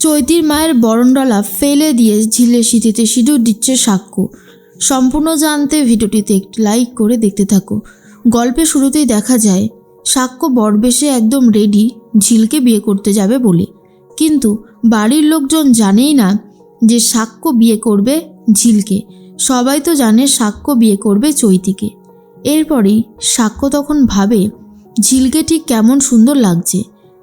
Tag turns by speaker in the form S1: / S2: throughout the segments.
S1: চৈতির মায়ের বরণডালা ফেলে দিয়ে ঝিলের সিঁথিতে সিঁদুর দিচ্ছে সাক্ষ্য। সম্পূর্ণ জানতে ভিডিওটিতে একটি লাইক করে দেখতে থাকো। গল্পের শুরুতেই দেখা যায় সাক্ষ্য বরবেশে একদম রেডি ঝিলকে বিয়ে করতে যাবে বলে, কিন্তু বাড়ির লোকজন জানেই না যে সাক্ষ্য বিয়ে করবে ঝিলকে। সবাই তো জানে সাক্ষ্য বিয়ে করবে চৈতিকে। এরপরেই সাক্ষ্য তখন ভাবে ঝিলকে ঠিক কেমন সুন্দর লাগছে।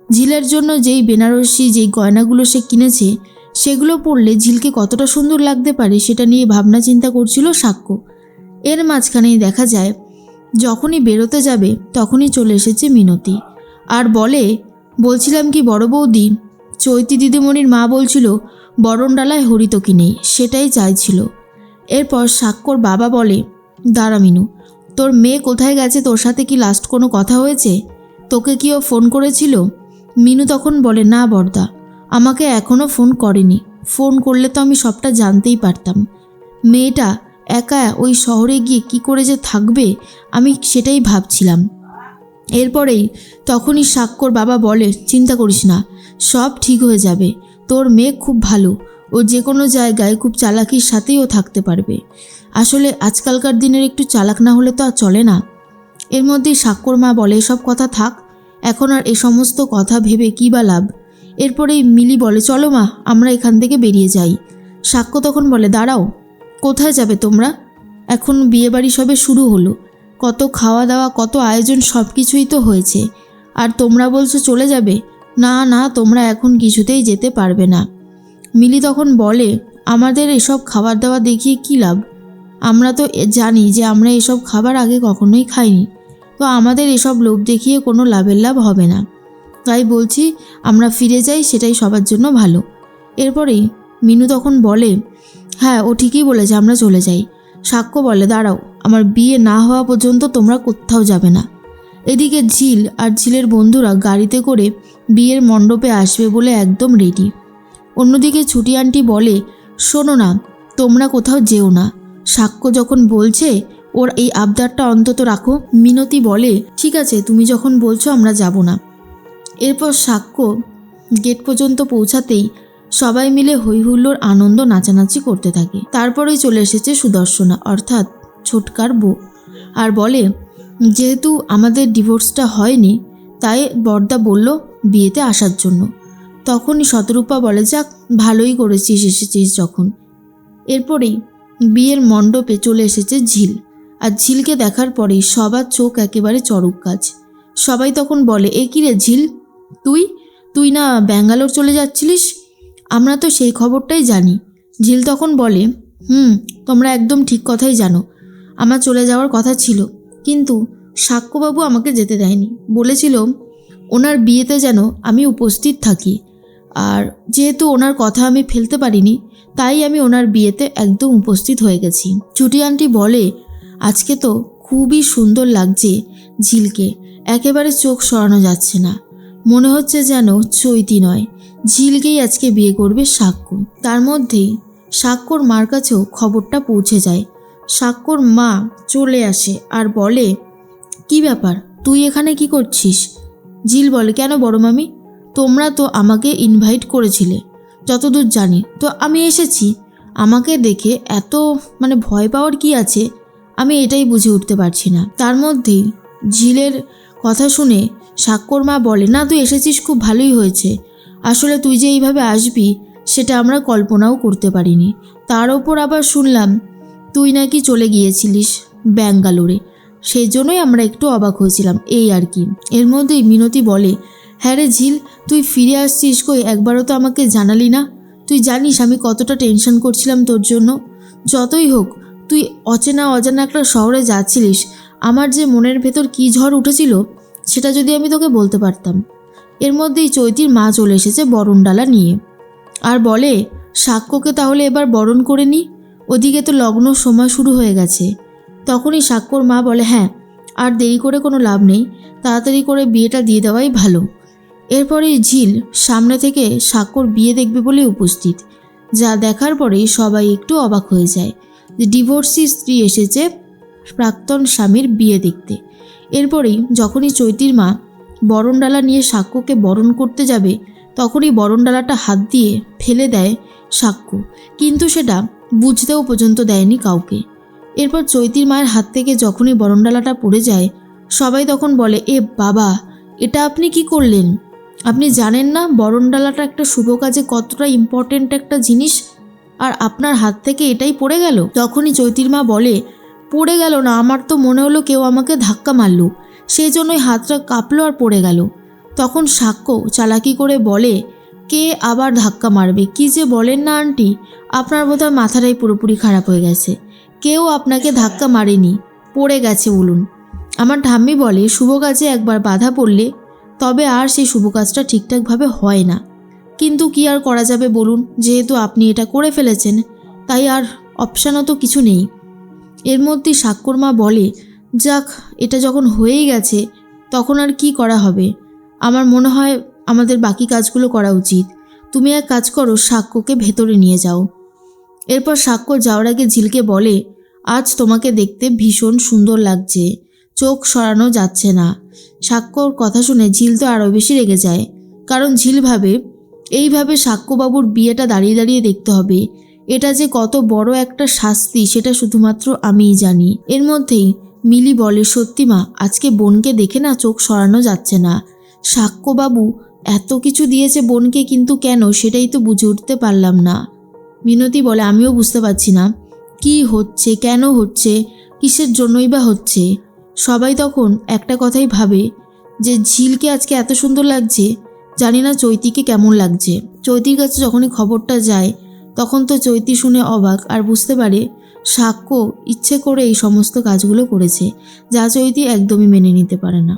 S1: ঝিলের জন্য যেই বেনারসি যেই গয়নাগুলো সে কিনেছে সেগুলো পরলে ঝিলকে কতটা সুন্দর লাগতে পারে সেটা নিয়ে ভাবনা চিন্তা করছিল সাক্ষ্য। এর মাঝখানেই দেখা যায় যখনই বেরোতে যাবে তখনই চলে এসেছে মিনতি আর বলছিলাম কি বড় বৌদি, চৈতি দিদিমণির মা বলছিল বরণডালায় হরিতকি নেই, সেটাই চাইছিল। এরপর সাক্ষ্যর বাবা বলে, দাঁড়া মিনু, তোর মেয়ে কোথায় গেছে? তোর সাথে কি লাস্ট কোনো কথা হয়েছে? তোকে কি ও ফোন করেছিল? মিনু তখন বলে, না বড়দা, আমাকে এখনও ফোন করেনি। ফোন করলে তো আমি সবটা জানতেই পারতাম। মেয়েটা একা ওই শহরে গিয়ে কি করে যে থাকবে আমি সেটাই ভাবছিলাম। এরপরেই তখনই সাক্ষ্যর বাবা বলে, চিন্তা করিস না, সব ঠিক হয়ে যাবে। তোর মেয়ে খুব ভালো, ও যে কোনো জায়গায় খুব চালাকির সাথেই ও থাকতে পারবে। আসলে আজকালকার দিনের একটু চালাক না হলে তো আর চলে না। এর মধ্যেই সাক্ষ্যর মা বলে, সব কথা থাক, এখন আর এ সমস্ত কথা ভেবে কী বা লাভ। এরপরেই মিলি বলে, চলো মা, আমরা এখান থেকে বেরিয়ে যাই। সাক্ষ্য তখন বলে, দাঁড়াও, কোথায় যাবে তোমরা? এখন বিয়েবাড়ি সবে শুরু হলো, কত খাওয়া দাওয়া, কত আয়োজন, সব কিছুই তো হয়েছে, আর তোমরা বলছো চলে যাবে? না না, তোমরা এখন কিছুতেই যেতে পারবে না। মিলি তখন বলে, আমাদের এসব খাবার দাওয়া দেখিয়ে কী লাভ? আমরা তো জানি যে আমরা এসব খাবার আগে কখনোই খাইনি, তো আমাদের এসব লোভ দেখিয়ে কোনো লাভ হবে না। তাই বলছি আমরা ফিরে যাই, সেটাই সবার জন্য ভালো। এরপরেই মিনু তখন বলে, হ্যাঁ ও ঠিকই বলেছে, আমরা চলে যাই। সাক্ষ্য বলে, দাঁড়াও, আমার বিয়ে না হওয়া পর্যন্ত তোমরা কোথাও যাবে না। এদিকে ঝিল আর ঝিলের বন্ধুরা গাড়িতে করে বিয়ের মণ্ডপে আসবে বলে একদম রেডি। অন্যদিকে ছুটি আন্টি বলে, শোনো না, তোমরা কোথাও যেও না। সাক্ষ্য যখন বলছে ওর এই আবদারটা অন্তত রাখো। মিনতি বলে, ঠিক আছে, তুমি যখন বলছো আমরা যাব না। এরপর সাক্ষ্য গেট পর্যন্ত পৌঁছাতেই সবাই মিলে হইহুল্লোড় আনন্দ নাচানাচি করতে থাকে। তারপরেই চলে এসেছে সুদর্শনা, অর্থাৎ ছোটকার বউ, আর বলে, যেহেতু আমাদের ডিভোর্সটা হয়নি তাই বড়দা বলল বিয়েতে আসার জন্য। তখনই শতরূপা বলে, যাক, ভালোই করেছিস এসেছিস যখন। এরপরেই বিয়ের মণ্ডপে চলে এসেছে ঝিল, আর ঝিলকে দেখার পরেই সবার চোখ একেবারে চড়ক গাছ। সবাই তখন বলে, এ কী রে ঝিল, তুই না ব্যাঙ্গালোর চলে যাচ্ছিলিস? আমরা তো সেই খবরটাই জানি। ঝিল তখন বলে, তোমরা একদম ঠিক কথাই জানো, আমার চলে যাওয়ার কথা ছিল, কিন্তু সাক্ষ্যবাবু আমাকে যেতে দেয়নি। বলেছিল ওনার বিয়েতে যেন আমি উপস্থিত থাকি, আর যেহেতু ওনার কথা আমি ফেলতে পারিনি তাই আমি ওনার বিয়েতে একদম উপস্থিত হয়ে গেছি। ছুটি আন্টি বলে, আজকে তো খুবই সুন্দর লাগছে ঝিলকে, একেবারে চোখ সরানো যাচ্ছে না, মনে হচ্ছে যেন চৈতি নয়, ঝিলকেই আজকে বিয়ে করবে সাক্ষ্য। তার মধ্যেই সাক্ষ্যর মার কাছেও খবরটা পৌঁছে যায়। সাক্ষ্যর মা চলে আসে আর বলে, কি ব্যাপার, তুই এখানে কি করছিস? ঝিল বলে, কেন বড় মামি, তোমরা তো আমাকে ইনভাইট করেছিলে, যতদূর জানি তো আমি এসেছি। আমাকে দেখে এত ভয় পাওয়ার কি আছে, আমি এটাই বুঝে উঠতে পারছি না। তার মধ্যেই ঝিলের কথা শুনে সাক্ষ্যর মা বলে, না তুই এসেছিস, খুব ভালোই হয়েছে। আসলে তুই যে এইভাবে আসবি সেটা আমরা কল্পনাও করতে পারিনি। তার ওপর আবার শুনলাম তুই নাকি চলে গিয়েছিলিস ব্যাঙ্গালোরে, সেই জন্যই আমরা একটু অবাক হয়েছিলাম, এই আর কি। এর মধ্যেই মিনতি বলে, হ্যাঁ রে ঝিল, তুই ফিরে আসছিস কই, একবারও তো আমাকে জানালি না। তুই জানিস আমি কতটা টেনশন করছিলাম তোর জন্য। যতই হোক, তুই অজানা একটা শহরে যাচ্ছিলিস, আমার যে মনের ভেতর কী ঝড় উঠেছিল সেটা যদি আমি তোকে বলতে পারতাম। এর মধ্যেই চৈতির মা চলে এসেছে বরণডালা নিয়ে, আর বলে, সাক্ষ্যকে তাহলে এবার বরণ করে নি, ওদিকে তো লগ্ন সময় শুরু হয়ে গেছে। তখনই সাক্ষ্যর মা বলে, হ্যাঁ, আর দেরি করে কোনো লাভ নেই, তাড়াতাড়ি করে বিয়েটা দিয়ে দেওয়াই ভালো। এরপরেই ঝিল সামনে থেকে সাক্ষ্যর বিয়ে দেখবে বলে উপস্থিত, যা দেখার পরেই সবাই একটু অবাক হয়ে যায় যে ডিভোর্সি স্ত্রী এসেছে প্রাক্তন স্বামীর বিয়ে দেখতে। এরপরেই যখনই চৈতির মা বরণডালা নিয়ে সাক্ষ্যকে বরণ করতে যাবে তখনই বরণডালাটা হাত দিয়ে ফেলে দেয় সাক্ষ্য, কিন্তু সেটা বুঝতেও পর্যন্ত দেয়নি কাউকে। এরপর চৈতির মায়ের হাত থেকে যখনই বরণডালাটা পড়ে যায়, সবাই তখন বলে, এ বাবা, এটা আপনি কি করলেন? আপনি জানেন না বরণডালাটা একটা শুভ কাজে কতটা ইম্পর্টেন্ট একটা জিনিস, আর আপনার হাত থেকে এটাই পড়ে গেল? তখনই চৈতির মা বলে, পড়ে গেল না, আমার তো মনে হলো কেউ আমাকে ধাক্কা মারল, সেই জন্যই হাতটা কাঁপলো আর পড়ে গেল। তখন সাক্ষ্য চালাকি করে বলে, কে আবার ধাক্কা মারবে? কি যে বলেন না আন্টি, আপনার বোধহয় মাথাটাই পুরোপুরি খারাপ হয়ে গেছে। কেউ আপনাকে ধাক্কা মারেনি, পড়ে গেছে বলুন। আমার ঠাম্মি বলে, শুভ কাজে একবার বাধা পড়লে তবে আর সেই শুভ কাজটা ঠিকঠাকভাবে হয় না। কিন্তু কি আর করা যাবে বলুন, যেহেতু আপনি এটা করে ফেলেছেন, তাই আর অপশানও তো কিছু নেই। এর মধ্যেই সাক্ষ্যর মা বলে, যাক, এটা যখন হয়েই গেছে তখন আর কি করা হবে। আমার মনে হয় আমাদের বাকি কাজগুলো করা উচিত। তুমি এক কাজ করো, সাক্ষ্যকে ভেতরে নিয়ে যাও। এরপর সাক্ষ্য যাওয়ার আগে ঝিলকে বলে, আজ তোমাকে দেখতে ভীষণ সুন্দর লাগছে, চোখ সরানো যাচ্ছে না। সাক্ষ্যর কথা শুনে ঝিল তো আরও বেশি রেগে যায়, কারণ ঝিল ভাবে এইভাবে সাক্ষ্যবাবুর বিয়েটা দাঁড়িয়ে দাঁড়িয়ে দেখতে হবে, এটা যে কত বড় একটা শাস্তি সেটা শুধুমাত্র আমিই জানি। এর মধ্যেই মিলি বলে, সত্যি মা, আজকে বোনকে দেখে না চোখ সরানো যাচ্ছে না। সাক্ষ্যবাবু এত কিছু দিয়েছে বোনকে, কিন্তু কেন সেটাই তো বুঝে উঠতে পারলাম না। মিনতি বলে, আমিও বুঝতে পারছি না কি হচ্ছে, কেন হচ্ছে, কিসের জন্যই বা হচ্ছে। সবাই তখন একটা কথাই ভাবে যে ঝিলকে আজকে এত সুন্দর লাগছে, জানি না চৈতিকে কেমন লাগছে। চৈতির কাছে যখনই খবরটা যায় তখন তো চৈতি শুনে অবাক, আর বুঝতে পারে সাক্ষ্য ইচ্ছে করে এই সমস্ত কাজগুলো করেছে, যা চৈতি একদমই মেনে নিতে পারে না।